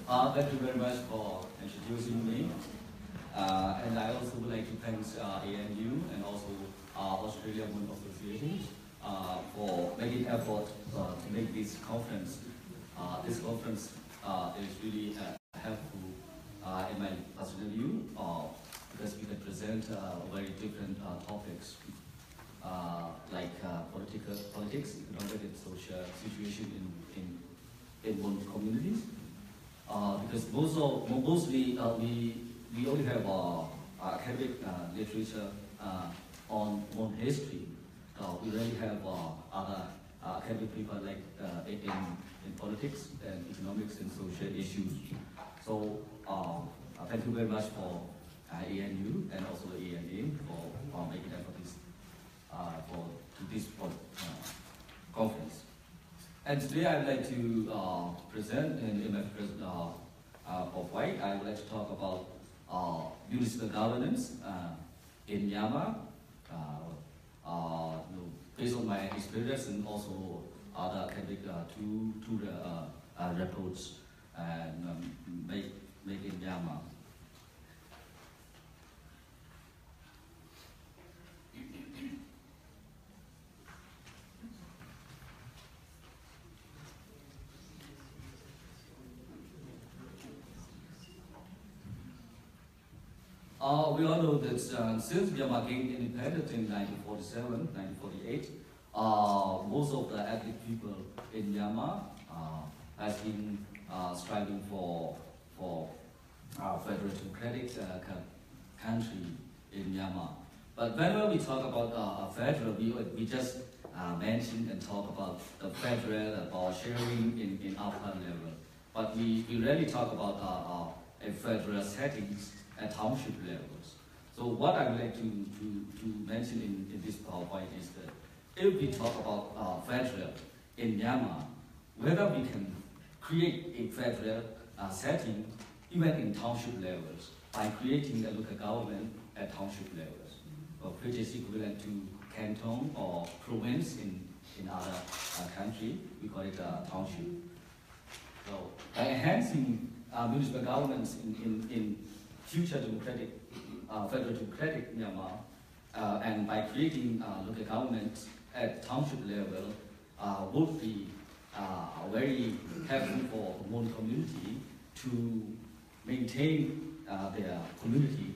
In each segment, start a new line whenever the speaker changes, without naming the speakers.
Thank you very much for introducing me. And I also would like to thank ANU and also Australia Women Association for making effort to make this conference. This conference is really helpful in my personal view because we can present very different topics like politics, economic and social situation in one communities. Because mostly we only have academic literature on history. We rarely have other academic people like in politics and economics and social issues. So thank you very much for ANU and also the ANA for making effort to this conference. And today I would like to present in my PowerPoint. I would like to talk about municipal governance in Myanmar, based on my experience and also other academic reports and make in Myanmar. We all know that since Myanmar gained independence in 1947, 1948, most of the ethnic people in Myanmar has been striving for federal democratic country in Myanmar. But whenever we talk about federal, we just mention and talk about the federal, about sharing in upper level. But we rarely talk about a federal settings at township levels. So what I would like to mention in this PowerPoint is that if we talk about federal in Myanmar, whether we can create a federal setting even in township levels by creating a local government at township levels, which is equivalent to canton or province in other country, we call it a township. So by enhancing municipal governance in future democratic, federal democratic Myanmar, and by creating local governments at township level would be very helpful for one community to maintain their community,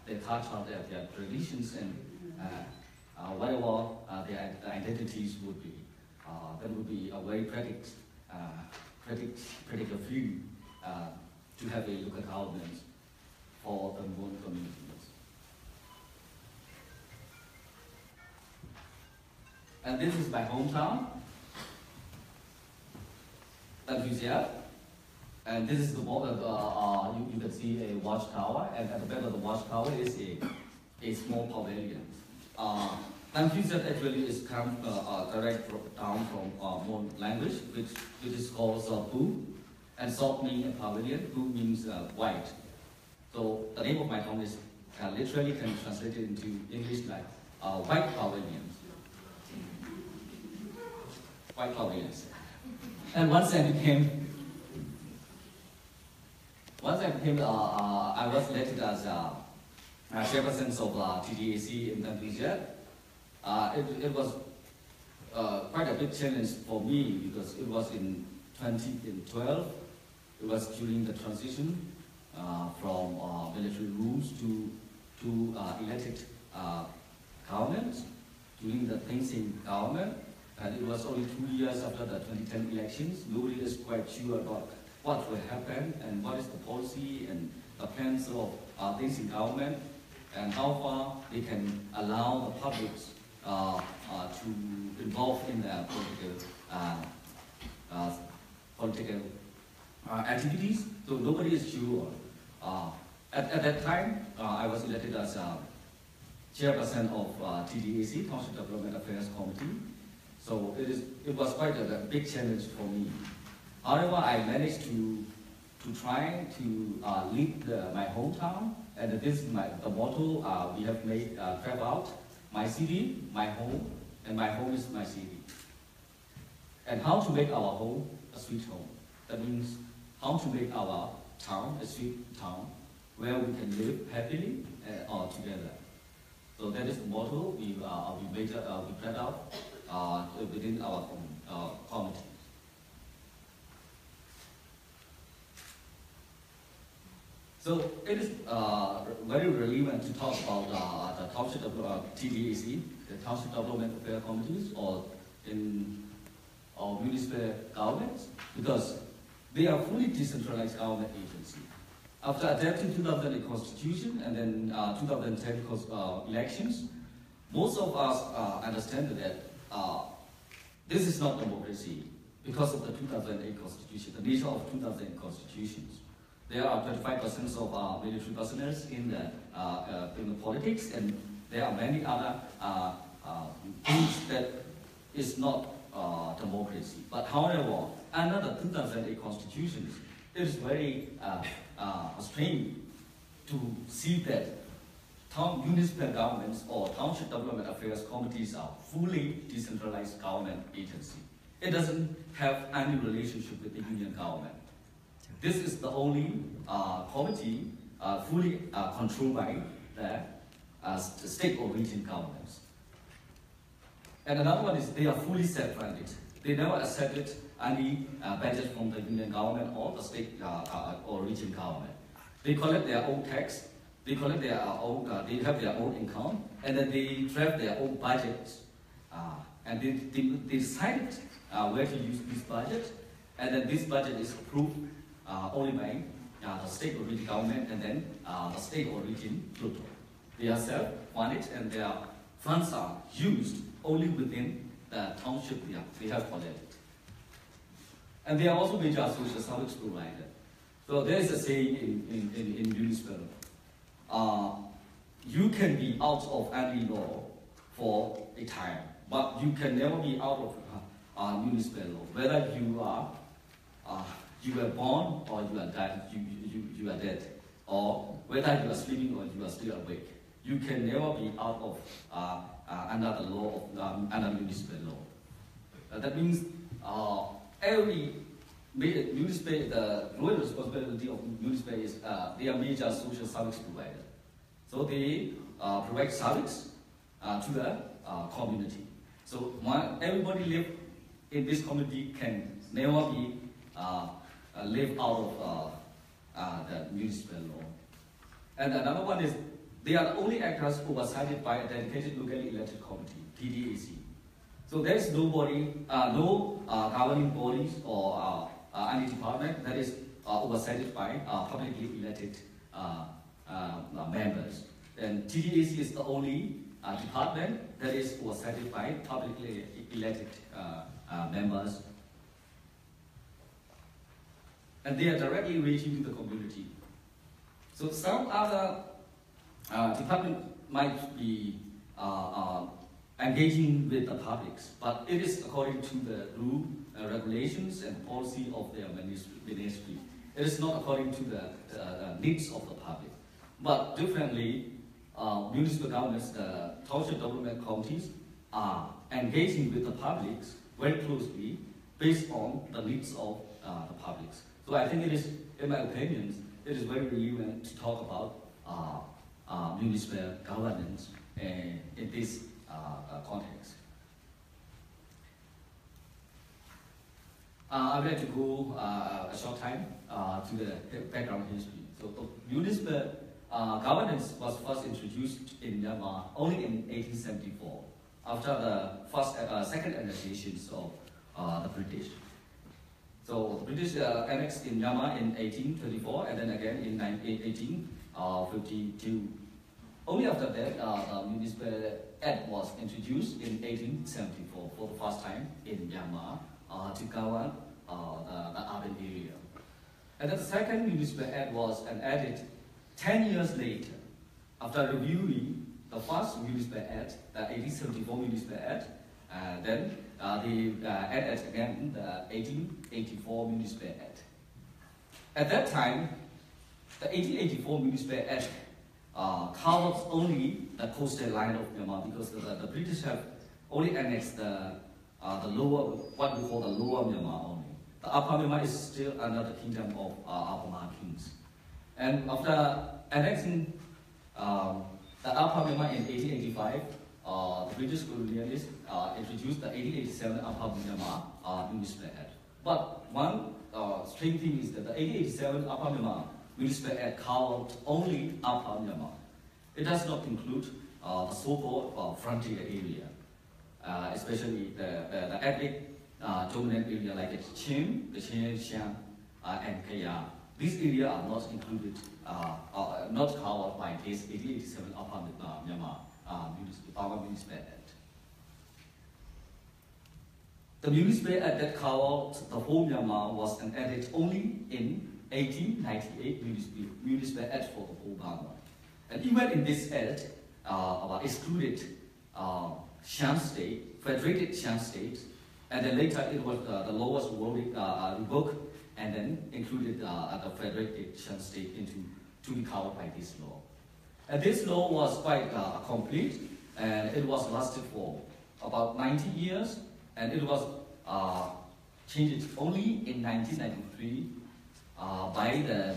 their culture, their traditions, and whatever their identities would be. That would be a very practical field to have a local government for the one communities. And this is my hometown, Tanpuisia. And this is the you can see a watchtower, and at the back of the watchtower is a small pavilion. Tanpuisia actually is come direct down from Mon language, which is called Bu, and Sop means pavilion, Bu means white. So the name of my town is literally can be translated into English like white pavilions. White pavilions. And once I became, I was elected as chairperson of TDAC in Tanpuisia. It was quite a big challenge for me because it was in 2012. It was during the transition from military rules to elected government, during the Thein government, and it was only 2 years after the 2010 elections. Nobody is quite sure about what will happen and what is the policy and the plans of Thein government and how far they can allow the public to involve in their political activities. So nobody is sure. At that time, I was elected as chairperson of TDAC, Township Development Affairs Committee. So it was quite a big challenge for me. However, I managed to try to lead my hometown, and this is the motto we have made carve out: my city, my home, and my home is my city. And how to make our home a sweet home. That means how to make our town a sweet town where we can live happily all together. So that is the motto we put out within our committee. So it is very relevant to talk about the township TDAC, the township development affairs committees, or municipal governments, because they are fully decentralized government agency. After adopting 2008 Constitution and then 2010 elections, most of us understand that this is not democracy because of the 2008 Constitution, the nature of 2008 Constitutions. There are 25% of military personnel in the politics, and there are many other things that is not democracy. But however, under the 2008 Constitution, it is very strange to see that municipal governments or township development affairs committees are fully decentralized government agency. It doesn't have any relationship with the union government. This is the only committee fully controlled by the state or region governments. And another one is they are fully self-funded. They never accepted any budget from the union government or the state or region government. They collect their own tax, they collect their own, they have their own income, and then they draft their own budgets. And they decide where to use this budget, and then this budget is approved only by the state or region government, and then the state or region pluto. They are self-funded, and their funds are used only within the township they have collected. And they are also major social service provider. So there is a saying in municipal, you can be out of any law for a time, but you can never be out of municipal law. Whether you are born or you are dead, you are dead, or whether you are sleeping or you are still awake, you can never be out of under the law of under municipal law. That means every municipal, the role responsibility of municipal is they are major social service provider. So they provide service to the community. So everybody live in this community can never be live out of the municipal law. And another one is they are the only actors oversighted by a dedicated locally elected committee, TDAC. So there is nobody, no governing bodies or any department that is oversighted by publicly elected members. And TDAC is the only department that is oversighted by publicly elected members. And they are directly reaching to the community. So some other department might be engaging with the publics, but it is according to the rule, regulations, and policy of their ministry. It is not according to the needs of the public. But differently, municipal governments, the township development committees are engaging with the publics very closely based on the needs of the publics. So I think it is, in my opinion, it is very relevant to talk about municipal governance in this context. I would like to go a short time to the background history. So municipal governance was first introduced in Myanmar only in 1874, after the second annexations of the British. So the British annexed in Myanmar in 1824 and then again in 1852. Only after that, the Municipal Act was introduced in 1874 for the first time in Myanmar to govern the urban area. And the second Municipal Act was added 10 years later, after reviewing the first Municipal Act, the 1874 Municipal Act, then they added again the 1884 Municipal Act. At that time, the 1884 Municipal Act covers only the coastal line of Myanmar, because the British have only annexed the lower, what we call the lower Myanmar only. the Upper Myanmar is still under the kingdom of Upper Myanmar kings. And after annexing the Upper Myanmar in 1885, the British colonialists introduced the 1887 Upper Myanmar Municipal Act. But one strange thing is that the 1887 Upper Myanmar Municipal Act covered only Upper Myanmar. It does not include the so-called frontier area, especially the ethnic dominant area like the Chin, the Xiang, and Kaya. These areas are not included, not covered by this 1887 Upper Myanmar Municipal Act. The Municipal Act that covered the whole Myanmar was enacted only in 1898 Municipal Act for the whole Myanmar. And even in this act, excluded Shan State, Federated Shan State, and then later it was the law was revoked and then included the Federated Shan State to be covered by this law. And this law was quite complete, and it was lasted for about 90 years, and it was changed only in 1993 by the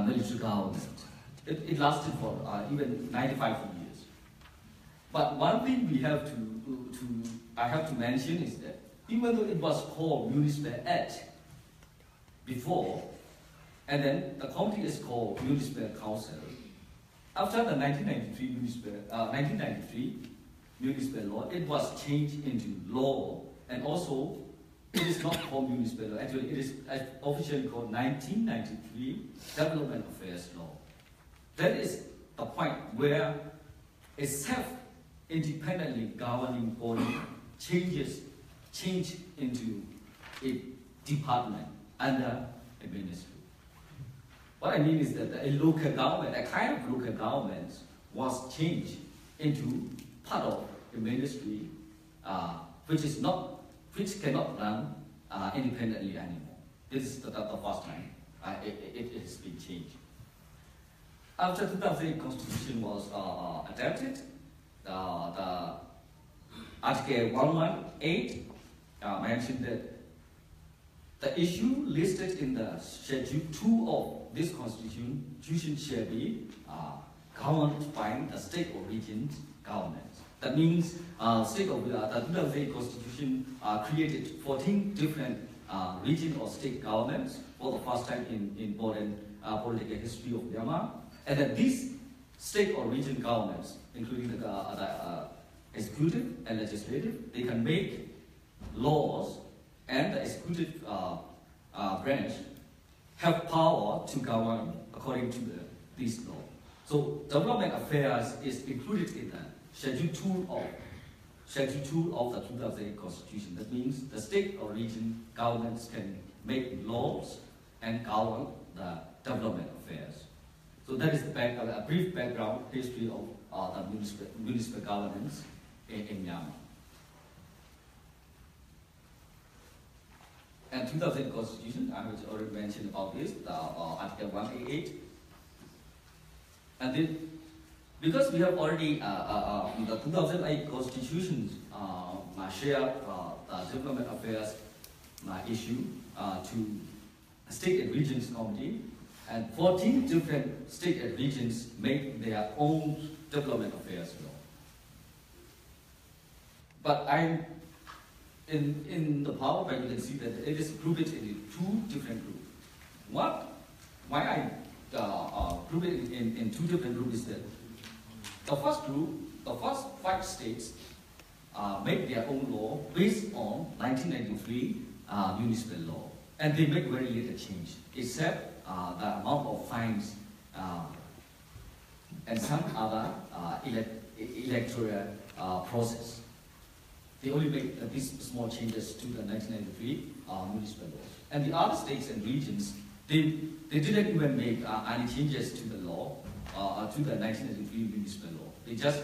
military government. It lasted for even 95 years. But one thing we have I have to mention is that even though it was called Municipal Act before, and then the committee is called Municipal Council, after the 1993 municipal law, it was changed into law, and also it is not called municipal law. Actually, it is officially called 1993 Development Affairs Law. That is the point where a self-independently governing body change into a department under a ministry. What I mean is that a local government, a kind of local government, was changed into part of a ministry, which cannot run independently anymore. This is the first time it has been changed. After 2008 Constitution was adopted, the Article 118 mentioned that the issue listed in the Schedule 2 of this Constitution shall be governed by the state or region governments. That means the 2008 Constitution created 14 different region or state governments for the first time in modern political history of Myanmar. And that these state or region governments, including the executive and legislative, they can make laws, and the executive branch have power to govern according to this law. So development affairs is included in the Schedule 2 of the 2008 Constitution. That means the state or region governments can make laws and govern the development affairs. So that is a brief background history of the municipal governance in Myanmar. And 2000 Constitution, I have already mentioned about this, the Article 188. And then, because we have already the 2008 Constitution share the development affairs issue to state and regions committee, and 14 different state and regions make their own development affairs law. But in the PowerPoint, you can see that it is grouped into two different groups. Why I group it in two different groups is that the first group, the first 5 states make their own law based on 1993 municipal law, and they make very little change, except the amount of fines and some other electoral process. They only make these small changes to the 1993 municipal law. And the other states and regions, they didn't even make any changes to the law, to the 1993 municipal law. They just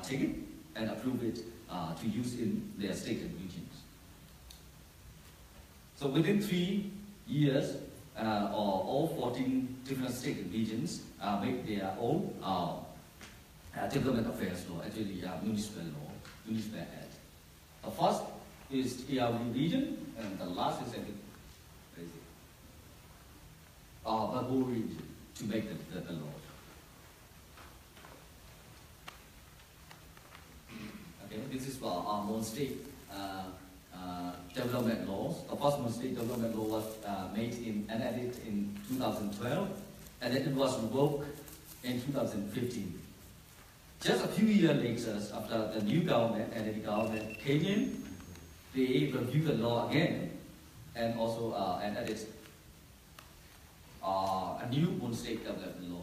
take it and approve it to use in their state and regions. So within 3 years, all 14 different state and regions make their own development affairs law, actually municipal law, municipal act. The first is ERV region, and the last is Babur region to make the laws. Okay, this is our Mon State development laws. The first Mon State development law was made in enacted in 2012, and then it was revoked in 2015. Just a few years later, after the new government and the government came in, they reviewed the law again, and also enacted a new Mon State development laws.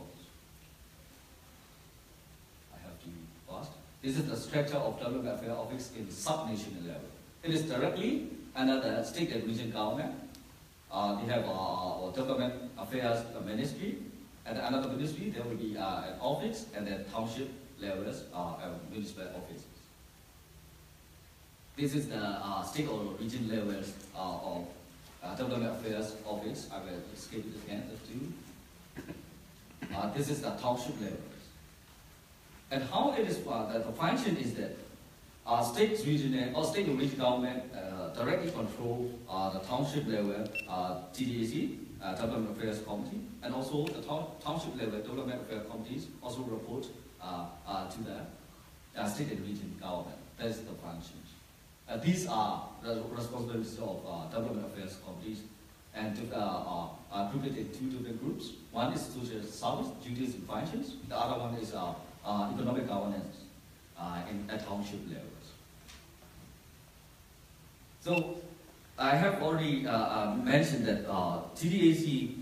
I have to fast. This is the structure of Development Affairs Office in sub-national level. It is directly under the state and region government. They have a Development Affairs Ministry, and another ministry there will be an office, and then township levels municipal offices. This is the state or region levels of Development Affairs Office. I will skip it again, the two. This is the township levels. And how it is, the function is that state, regional, or state or region government directly control the township level TDAC, Development Affairs Committee, and also the township level Development Affairs Committees also report to the state and region government. That is the functions. These are the responsibilities of Development Affairs Committees, and grouped into two different groups. One is social service, duties and functions. The other one is economic governance at township levels. So I have already mentioned that TDAC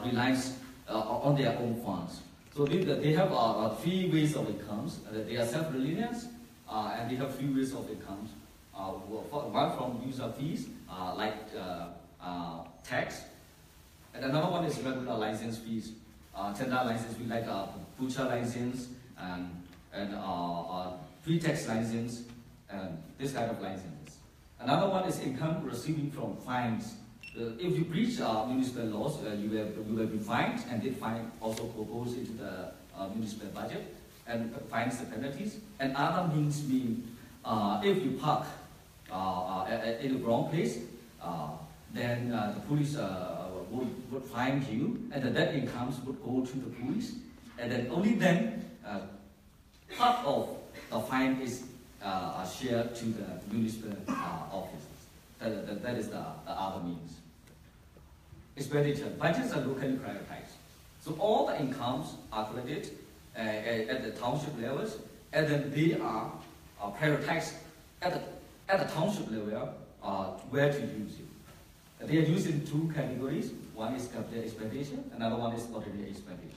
relies on their own funds. So they have three ways of incomes. They are self-reliance, and they have three ways of incomes. One from user fees, like tax, and another one is regular license fees, tender license fee, like butcher license, and pre-tax license, and this kind of licenses. Another one is income receiving from fines. If you breach municipal laws, you will be fined, and this fine also goes into the municipal budget and fines the penalties. And other means mean if you park in the wrong place, then the police would fine you, and that incomes would go to the police, and then only then part of the fine is shared to the municipal offices. That is the other means. Expenditure. Budgets are locally prioritized. So all the incomes are collected at the township levels, and then they are prioritized at the township level where to use it. They are used in two categories. One is capital expenditure, another one is ordinary expenditure.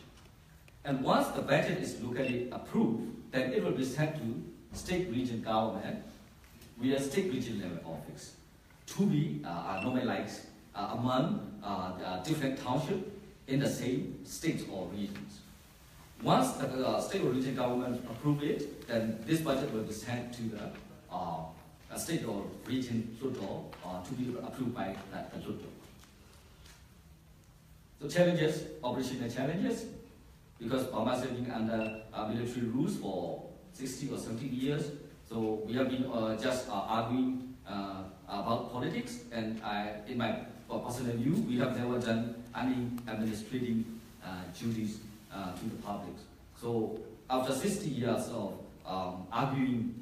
And once the budget is locally approved, then it will be sent to state region government via state region level office to be normalized among different townships in the same states or regions. Once the state or region government approve it, then this budget will be sent to the state or region Luto to be approved by the Luto. So challenges, operational challenges, because Burma has been under military rules for 60 or 70 years, so we have been just arguing about politics, and in my personal view, we have never done any administrative duties to the public. So after 60 years of arguing,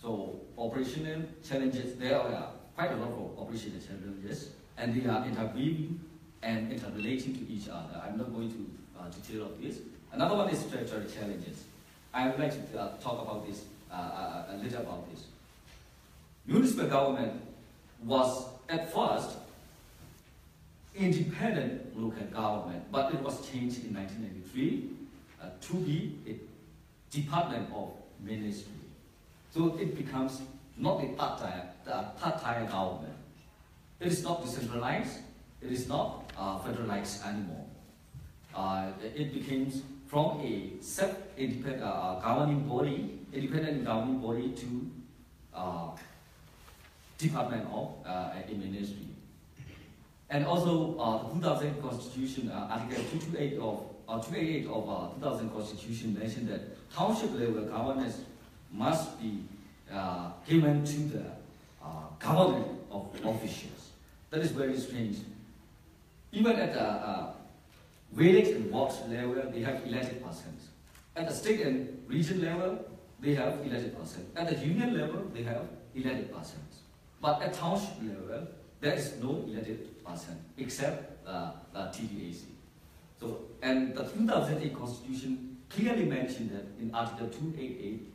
so operational challenges, there are quite a lot of operational challenges, and they are interweaving and interrelating to each other. I'm not going to detail of this. Another one is structural challenges. I would like to talk about this, a little about this. Municipal government was at first independent local government, but it was changed in 1993 to be a department of ministry. So it becomes not a third-tier government. It is not decentralized. It is not federalized anymore. It becomes from a self-independent independent governing body to department of a ministry. And also the 2000 Constitution, Article 228 of 2000 Constitution mentioned that township level governance must be given to the government of officials. That is very strange. Even at the village and ward level, they have elected persons. At the state and region level, they have elected persons. At the union level, they have elected persons. But at township level, there is no elected person except the TDAC. So, and the 2008 Constitution clearly mentioned that in Article 288,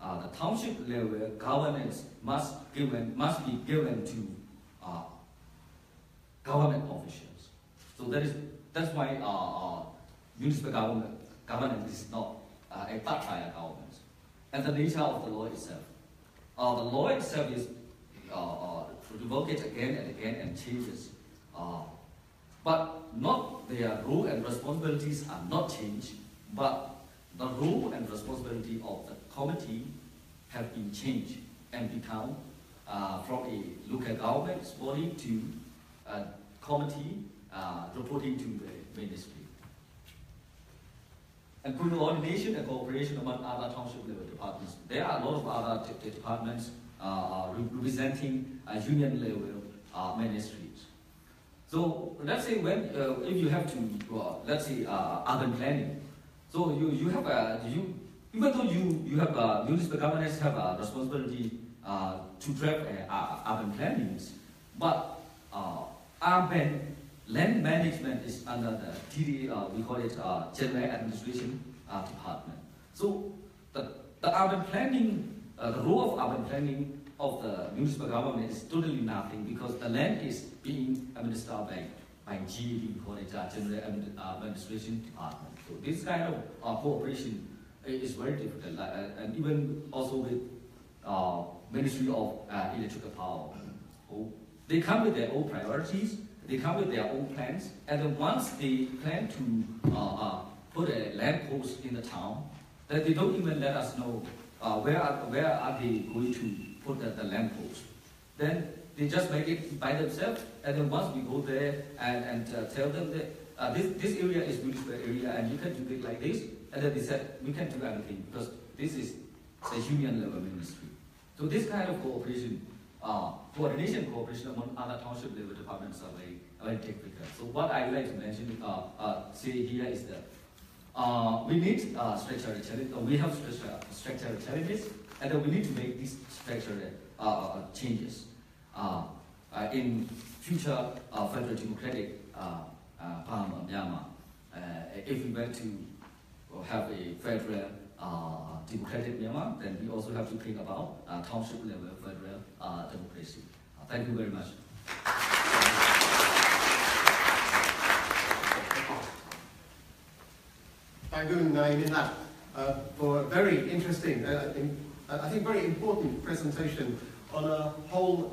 the township level governance must be given to government officials. So that's why municipal government is not a part-time government. And the nature of the law itself. The law itself is revoked again and again and changes. But not their role and responsibilities are not changed, but the role and responsibility of the committee have been changed and become from a local government body to a committee reporting to the ministry. And coordination and cooperation among other township level departments. There are a lot of other departments representing union level ministries. So let's say when if you have to let's say urban planning. So you have even though you have municipal governments have a responsibility to draft urban plannings, but urban land management is under the TD, we call it General Administration Department. So the urban planning, the role of urban planning of the municipal government is totally nothing because the land is being administered by GAD, we call it General Administration Department. So this kind of cooperation is very difficult, and even also with Ministry of Electrical Power. So they come with their own priorities. They come with their own plans, and then once they plan to put a lamp post in the town, then they don't even let us know where are they going to put the lamp post. Then they just make it by themselves, and then once we go there and tell them that this area is municipal area and you can do it like this, and then they said we can't do anything because this is the union level ministry. So this kind of cooperation. Coordination cooperation among other township level departments are very difficult. So what I would like to mention, say here is that we need structural challenges. We have structural challenges, and we need to make these structural changes in future federal democratic Parliament, Myanmar. If we want to have a federal democratic Myanmar, then we also have to think about township level federal democracy. Thank you very much.
Thank you, Ninat, for a very interesting, I think very important presentation on a whole